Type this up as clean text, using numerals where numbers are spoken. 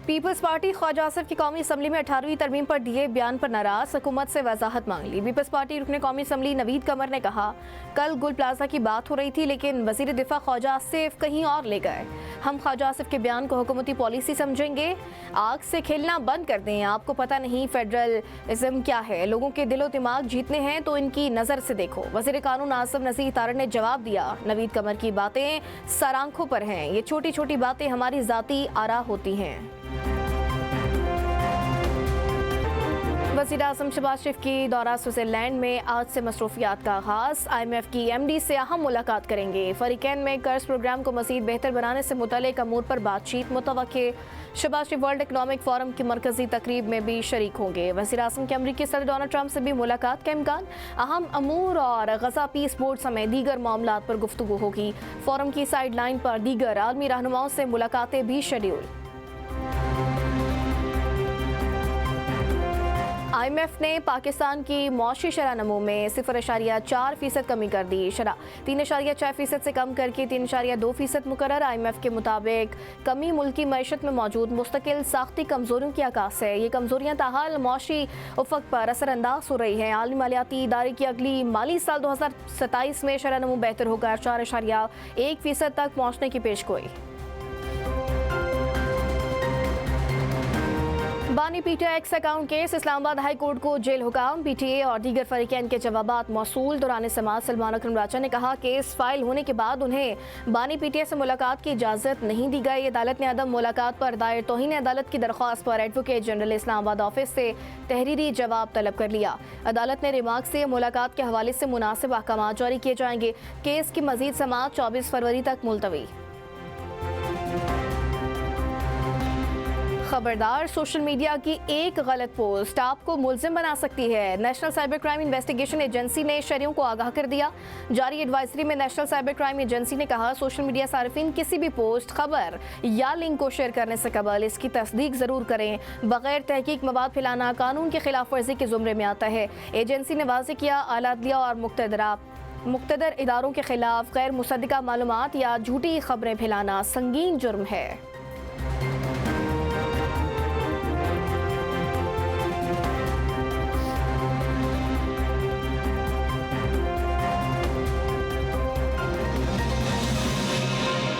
Peoples party Khwaja Asif की कौमी assembly में 18वीं तरमीम पर दिए बयान पर नाराज, हुकूमत से वजाहत मांग ली। पीपल्स पार्टी रुकने कौमी असम्बली नवीद कमर ने कहा, कल गुल प्लाजा की बात हो रही थी लेकिन वजीर दिफा ख्वाजा आसिफ कहीं और ले गए। हम ख्वाजा आसिफ के बयान को हुकूमती पॉलिसी समझेंगे। आग से खेलना बंद कर दें। आपको पता नहीं फेडरलिज्म क्या है, लोगों के दिलो दिमाग जीतने हैं तो इनकी नज़र से देखो। वजीर कानून आसिफ नज़ीर तारड़ ने जवाब दिया, नवीद कमर की बातें सर आंखों पर हैं। ये छोटी छोटी बातें हमारी जाती आरा होती हैं। वज़ीर आज़म शहबाज शरीफ की दौरा स्विट्ज़रलैंड में आज से मसरूफियात का आगाज़। IMF की MD से अहम मुलाकात करेंगे। फरीकैन में कर्ज प्रोग्राम को मज़ीद बेहतर बनाने से मुतल्लिक़ अमूर पर बातचीत मुतवक्के। शहबाज शरीफ वर्ल्ड इकनॉमिक फोरम की मरकजी तकरीब में भी शरीक होंगे। वज़ीर आज़म के अमरीकी सदर डोनाल्ड ट्रंप से भी मुलाकात का इम्कान। अहम अमूर और गज़ा पीस बोर्ड समेत दीगर मामलात पर गुफ्तगू होगी। फोरम की साइड लाइन पर दीगर आलमी रहनुमाओं से मुलाकातें भी शेड्यूल। IMF ने पाकिस्तान की मौशी शरह नमू में 0.4% कमी कर दी। शरह 3.6% से कम करके 3.2% मुकर्रर। IMF के मुताबिक कमी मुल्की मईशत में मौजूद मुस्तकिल साख्ती कमजोरियों की आकाश है। ये कमजोरियाँ ताहाल मौशी उफक पर असरअंदाज हो रही हैं। आलमी मालियाती इदारे की अगली माली साल 2027 में शरह नमू बेहतर होकर 4.1% तक पहुँचने की पेशगोई। बानी PTI x account case, Islamabad high court को जेल हुकाम। PTA और दीगर फरीकैन के जवाबात मौसूल। दौरान समाअत सलमान अकरम राजा ने कहा, केस फाइल होने के बाद उन्हें बानी PTA से मुलाकात की इजाज़त नहीं दी गई। अदालत ने अदम मुलाकात पर दायर तौहीन अदालत की दरख्वास्त पर एडवोकेट जनरल इस्लामाबाद ऑफिस से तहरीरी जवाब तलब कर लिया। अदालत ने रिमार्क से मुलाकात के हवाले से मुनासिब अहकाम जारी किए जाएंगे। केस की मजीद समाअत 24 फरवरी तक मुलतवी। खबरदार, सोशल मीडिया की एक गलत पोस्ट आपको मुल्जिम बना सकती है। National cyber crime investigation agency ने शहरियों को आगाह कर दिया। जारी एडवाइजरी में नेशनल साइबर क्राइम एजेंसी ने कहा, सोशल मीडिया सार्फिन किसी भी पोस्ट, खबर या लिंक को शेयर करने से कबल इसकी तस्दीक जरूर करें। बगैर तहकीक मवाद फैलाना कानून की खिलाफ वर्जी के जुमरे में आता है। एजेंसी ने वाज़ेह किया, आला और मुक़्तदर इदारों के खिलाफ गैर मुसद्दिका मालूमात या झूठी खबरें फैलाना संगीन जुर्म है।